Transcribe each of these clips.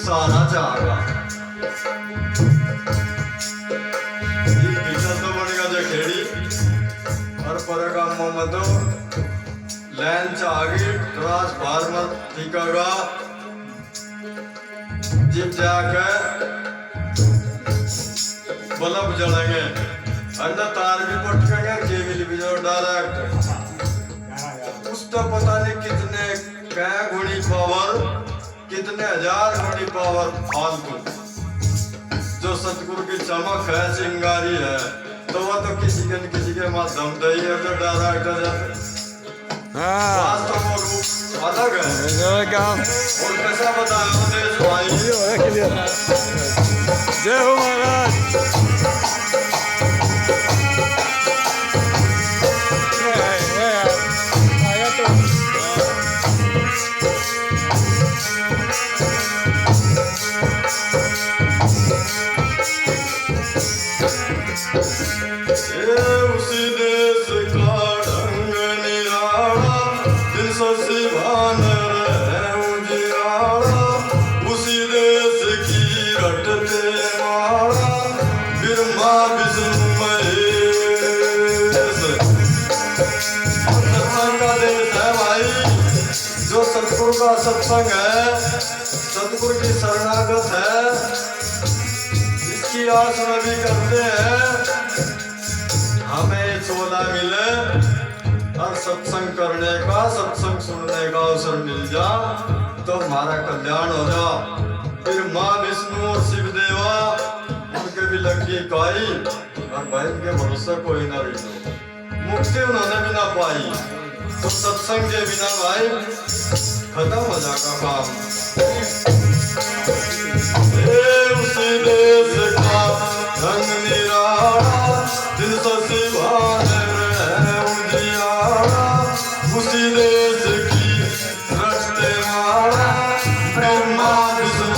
सारा चाहगा ये पीछा तो बनेगा जो खेड़ी और परेगा मोहम्मदो लैन चाहगी ट्रांस फार्मर टिकागा जिप जाकर बल्ब जलेंगे अंदर तार भी पटकेंगे केबल भी जो डायरेक्ट उसका पता नहीं कितने कै गुणी पावर कितने हजार गुणी पावर फालतू जो सतगुरु की चमक है चिंगारी है तो वह तो किसी के माध्यम से ही है जो डायरेक्ट तो वो रूप अलग है और कैसा बताया देश भाई जय हो महाराज। जो सतगुरु का सत्संग है सतगुरु की शरणागत है इसकी आस में भी करते हैं हमें चोला मिले और सत्संग करने का सत्संग सुनने का अवसर मिल जा तो हमारा कल्याण हो जा। फिर माँ विष्णु और शिव देवा उनके भी लगी काई और भाई के भरोसे कोई ना रही मुक्ति उन्होंने भी ना पाई तो सत्संग के बिना भाई खत्म हो जाएगा काम। उसी देश का रंग निराला दिन उसी देश की रचते मारा ब्रह्मा विष्णु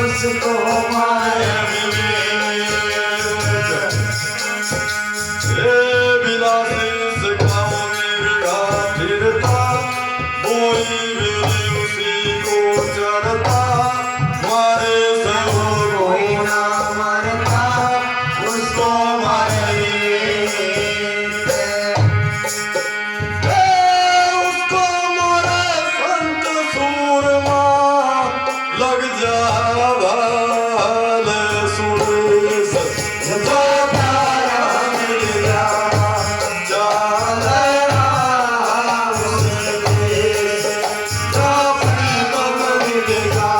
उसको मारे कोई ना मरता उसको लग जा भाल सुर जो प्यारा मिल गया चालना उसके जो प्रीतम मिलेगा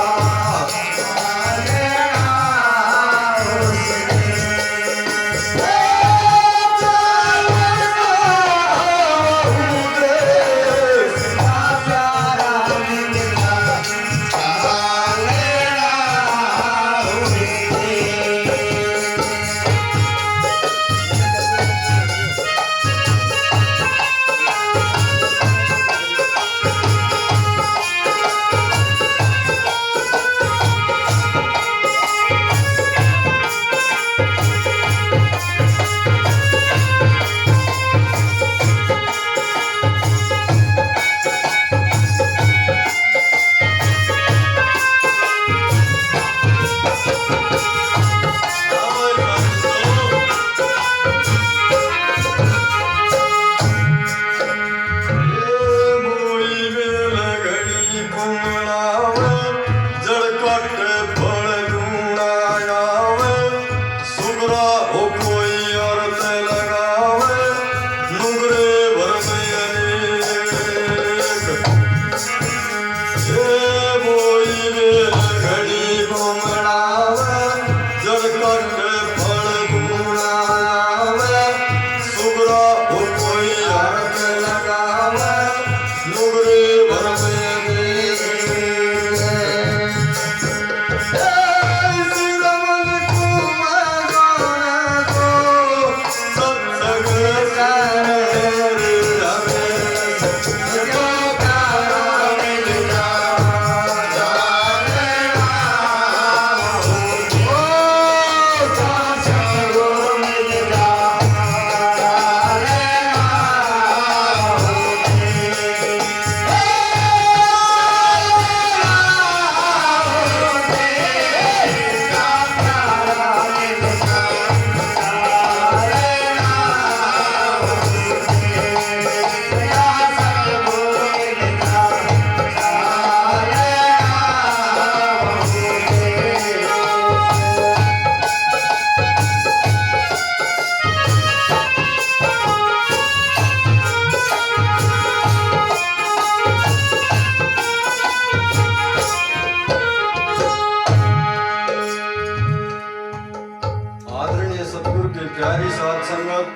प्यारी साथ संगत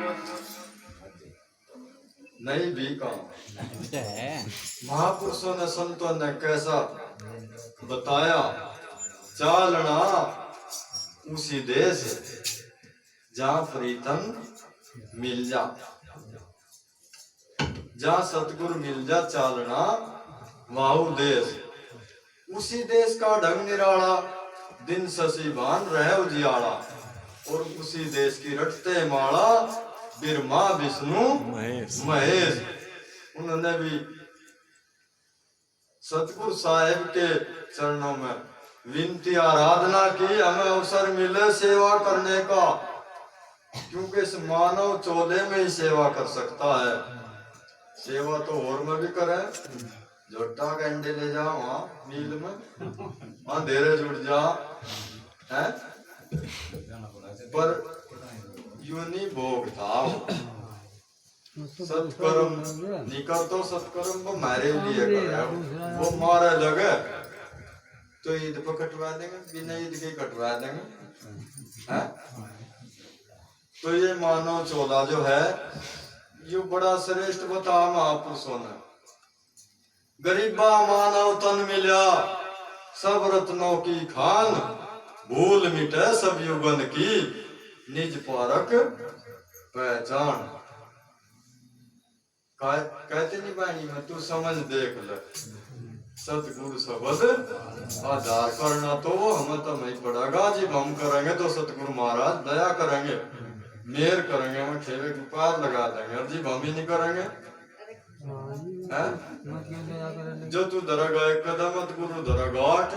नहीं भी काम महापुरुषों ने संतों ने कैसा बताया चालना उसी देश जहाँ प्रीतम मिल जा, जहाँ सतगुरु मिल जा चालना वाहु देश। उसी देश का ढंग निराला दिन शशि भान रहे उजियाला, और उसी देश की रटते माला ब्रह्मा विष्णु महेश। उन्होंने भी सतगुरु साहिब के चरणों में विनती आराधना की, हमें अवसर मिले सेवा करने का, क्योंकि इस मानव चोले में ही सेवा कर सकता है। सेवा तो और में भी करे, झोटा कंडे ले जा वहाँ मील में, अंधेरे जुड़ जा है, पर यूनी भोग था। सत्कर्म निकर तो सत्कर्म वो मारे लिए करे, वो मारे लगे तो ईद पर कटवा देंगे, बिना ईद के कटवा देंगे है? तो ये मानव चोला जो है ये बड़ा श्रेष्ठ बता महापुरुषों ने। गरीबा मानव तन मिला सब रत्नों की खान, भूल मिटे सब युगन की, निज पारक पहचान। कहते नहीं बाणी में तू समझ देख ले सतगुरु शब्द आधार करना तो हमें तो नहीं पड़ेगा। जब हम करेंगे तो सतगुरु महाराज दया करेंगे, मेहर करेंगे, हम खेवे की पार लगा देंगे। और जब हम ही नहीं करेंगे जो तू धरेगा एक कदम तो गुरु धरेगा आठ,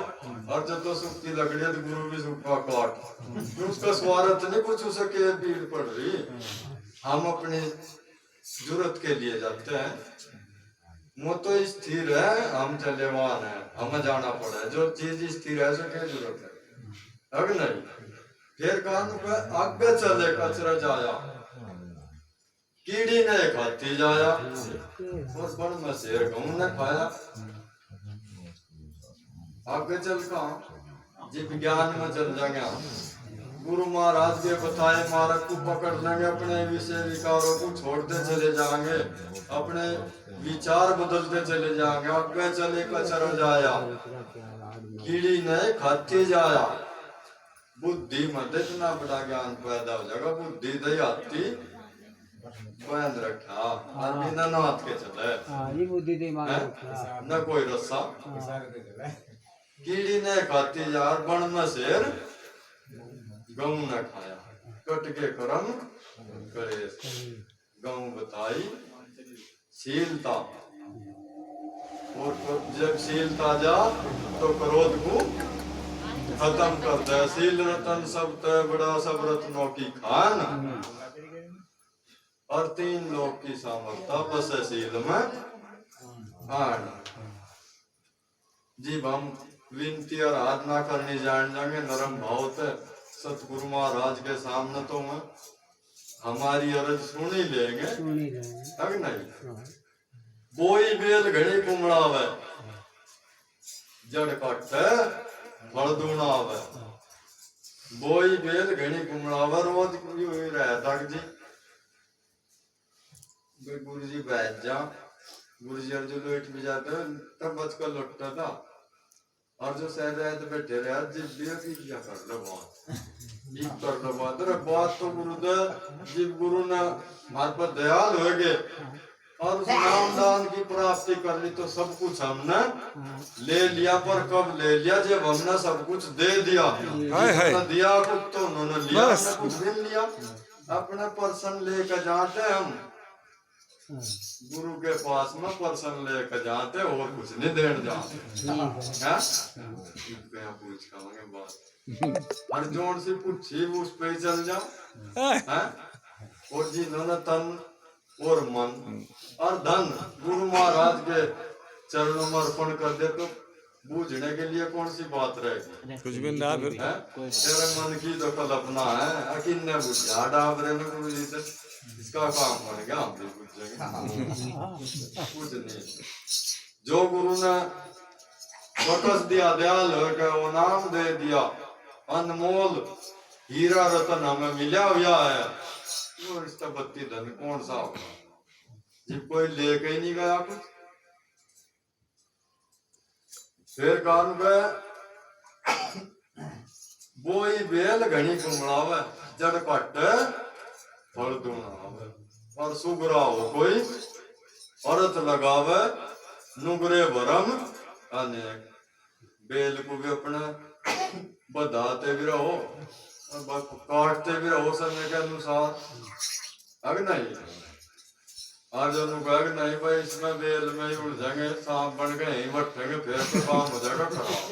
और जो तो सुख की लकड़ी है तो गुरु भी सुख का काट। उसका स्वार्थ नहीं कुछ उसे के भीड़ पड़ रही, हम अपनी जरूरत के लिए जाते हैं। वो तो स्थिर है, हम चलेवान है, हमें जाना पड़ा है। जो चीज स्थिर है उसकी क्या जरूरत है, अब नहीं। फिर कान पे आगे चले कचरा जाया, कीड़ी ने खाती जाया, और बन में शेर गऊ ने खाया। आगे चल का जीव ज्ञान में चल जाएंगे, गुरु महाराज के बताए मार्ग को पकड़ लेंगे, अपने विषय विकारों को छोड़ते चले जाएंगे, अपने विचार बदलते चले जाएंगे। आगे चले कचरा जाया, कीड़ी ने खाती जाया। बुद्धि में इतना बड़ा ज्ञान पैदा हो जाएगा, बुद्धि दई आती बंद रखा, आदमी न नाथ के चले, ये बुद्धि दे न कोई रस्सा। कीड़ी ने खाती यार, बन में शेर गऊ न खाया, कट के कर्म करे। गऊ बताई शीलता, और जब शीलता जा तो क्रोध को खत्म कर दे। शील रतन सब तय बड़ा, सब रत्नों की खान, और तीन लोग की सामर्थ्य बस शील में आन। जीव हम विनती और आराधना करनी जान जाएंगे नरम भाव से सतगुरु महाराज के सामने, तो मैं हमारी अर्ज सुन ही लेंगे, है नहीं। बोई बेल घड़ी कुमड़ावे, जड़ कटे फल दूनावे। बोई बेल घड़ी कुमड़ावे, रोज यूं ही रहता जी। गुरु जी बैठ जा, गुरु जी जो लेट भी जाते तब बच कर लौटता था, और जो सह रहे थे बैठे रहे जिब भी क्या कर लो बात, कर लो बात। अरे बात तो गुरुदेव जीव गुरु ने हमारे पर दयाल हो गए, और उस नाम दान की प्राप्ति कर ली तो सब कुछ हमने ले लिया। पर कब ले लिया, जब हमने सब कुछ दे दिया। दिया कुछ तो उन्होंने लिया, हमने कुछ भी लिया। अपने पर्सन लेकर जाते हम गुरु के पास में, पर्सन लेकर जाते और कुछ नहीं देने जाते। पूछ खाओगे बात, और जोर से पूछी उस पे चल जाओ। और जिन्होंने तन और मन और धन गुरु महाराज के चरणों में अर्पण कर दे तो बूझने के लिए कौन सी बात रहेगी, कुछ भी ना। फिर तेरे मन की तो कल्पना है, अकिन ने बुझा डाबरे में गुरु जी से इसका काम बन गया, हम भी पूछेंगे कुछ नहीं। जो गुरु ने बकस दिया, दयाल होकर वो नाम दे दिया, अनमोल हीरा रतन हमें मिला हुआ है, वो रिश्ता बत्ती धन कौन सा होगा, जब कोई लेके ही नहीं गया कुछ। फिर कान गए बोई बेल घनी कुमड़ावे, जड़ कट फल दूनावे। और सुगरा हो कोई औरत लगावे, नुगरे भरम अनेक। बेल को भी अपने बधाते भी रहो और काटते भी रहो समय के अनुसार, अग नहीं। आज अनुगग नहीं भाई इसमें बेल में ही उलझेंगे, सांप बन गए यही बैठेंगे, फिर तो काम हो जाएगा खराब।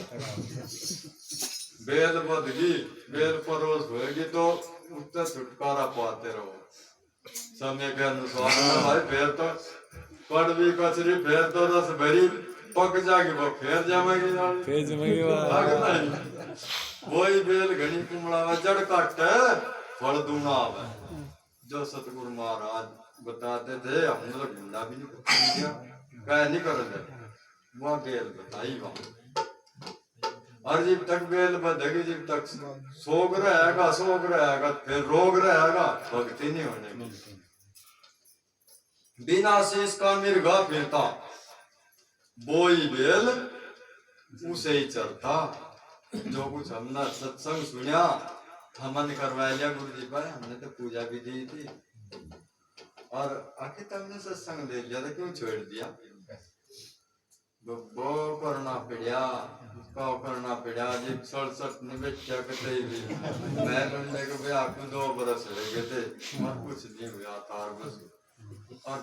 बेल बदली, बेल परोस होगी तो उससे छुटकारा पाते रहो समय के अनुसार। भाई फिर तो कड़वी कचरी, फिर तो रस भरी पक जाएगी, वो फिर जमेगी नहीं। वही बेल घनी कुमड़ा जड़ काट फल दूना आवे। जो सतगुरु महाराज बताते थे, हमने तो गुंडा भी नहीं किया, कह नहीं कर दे वह बेल बताई वहां। और जब तक बेल बधेगी, जब तक सोग रहेगा, फिर रोग रहेगा, भक्ति नहीं होने की। बिना शीश का मिर्गा फिरता, बोई बेल उसे ही चरता। जो कुछ हमने सत्संग सुनिया हमन करवा लिया गुरु जी भाई, हमने तो पूजा भी दी थी और आखिर तुमने सत्संग दे लिया तो क्यों छोड़ दिया? वो करना पड़ा, उसका करना पड़ा जी। 67 में बच्चा कते भी मैं बंदे को भी आके 2 बरस रह गए थे और कुछ नहीं हुआ तार बस। और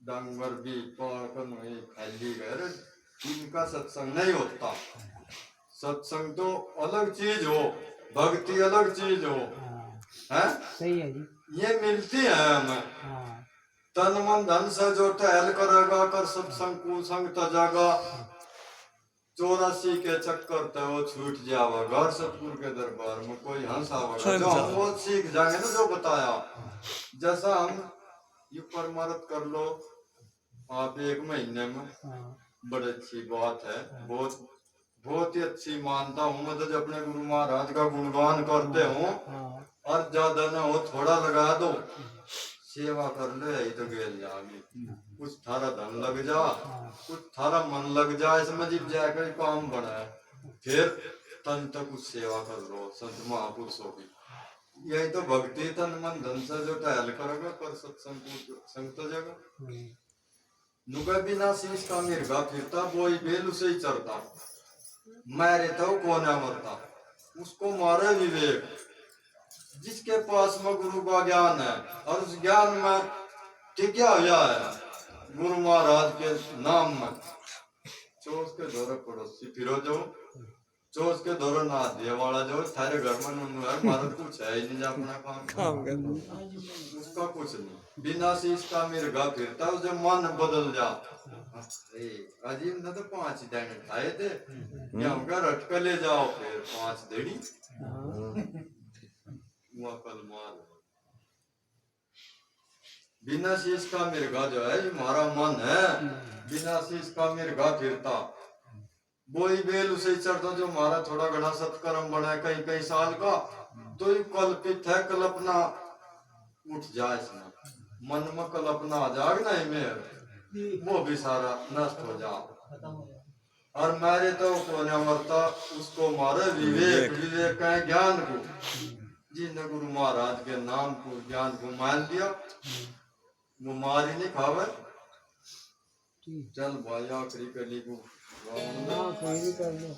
डंगर भी पाकन हुई खाली गए, इनका सत्संग नहीं होता। सत्संग तो अलग चीज हो, भक्ति अलग चीज हो, हैं? सही है जी। ये मिलती है हमें। हाँ तन मन धन से जो टहल करेगा, कर सत्संग कुसंग तजागा, 84 के चक्कर तो वो छूट जावा। घर सतगुरु के दरबार में कोई हंस आवेगा, जो हम वो सीख जाएंगे ना जो बताया। जैसा हम ये परमार्थ कर लो आप 1 महीने में, हाँ बड़ी अच्छी बात है। बहुत ही अच्छी मानता हूँ मैं तो, जब अपने गुरु महाराज का गुणगान करते हूँ हाँ और ज्यादा ना हो थोड़ा लगा दो, सेवा कर ले यही तो गेल जाएगी। कुछ थारा धन लग जा, कुछ थारा मन लग जा, इसमें जब जाकर काम बना है, फिर तन तक कुछ सेवा कर लो संत महापुरुषों की। यही तो भक्ति, तन मन धन से जो टहल करेगा कर सत्संग संग तो जगह। नुका बिना शीश का मिर्गा फिरता, बोई बेल उसे ही चरता, मारे तो कौन मरता, उसको मारे विवेक। जिसके पास में गुरु का ज्ञान है और उस ज्ञान में टिका हुआ है गुरु महाराज के नाम में, चोस के दौरे पड़ोसी फिरो जो, चोस के दौरे ना दिए वाला जो थारे घर में नूनू है, मारा कुछ है ही नहीं जा अपना काम उसका कुछ नहीं। बिना शीश का मिर्गा फिरता, उसे मन बदल जा। अजीब ना तो 5 दिन खाए थे, यहाँ का रटका ले जाओ फिर 5 देड़ी कल मार। बिना शीश का मिर्गा जो है हमारा मन है, बिना शीश का मिर्गा फिरता, बोई बेल उसे ही चढ़ता, जो हमारा थोड़ा घना सत्कर्म बना है कई कई साल का, तो ये कल्पित है, कल्पना उठ जाए इसमें, मन में कल्पना आ जाए ना में, वो भी सारा नष्ट हो जाए। और मारे तो कौन मरता, उसको मारे विवेक। विवेक का ज्ञान को, जिसने गुरु महाराज के नाम को ज्ञान को मान दिया, वो मार ही नहीं खावे। चल भाई आखिरी कली को हाँ कोई भी कर लो।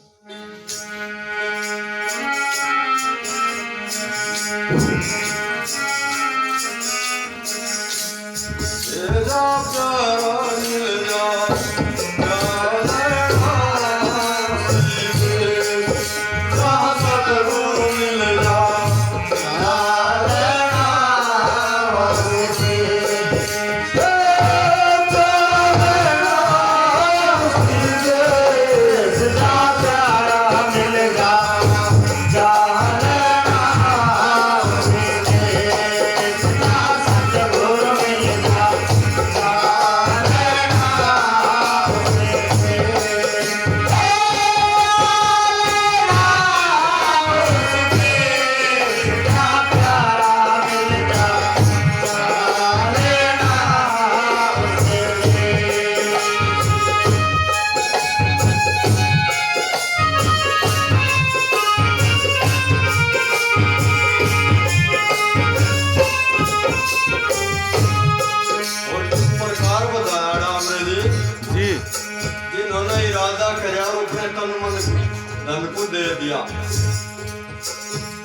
धन को दे दिया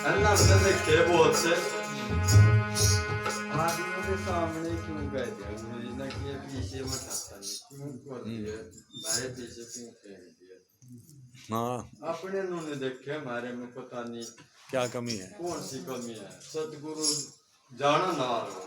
अन्ना हमने देखे बहुत से आदमियों के सामने क्यों कह दिया मुझे ना कि ये पीछे मत आता नहीं क्यों कर दिया मेरे पीछे क्यों फेंक दिया। हाँ अपने उन्होंने देखे हमारे में पता नहीं क्या कमी है, कौन सी कमी है। सतगुरु जाना ना लो।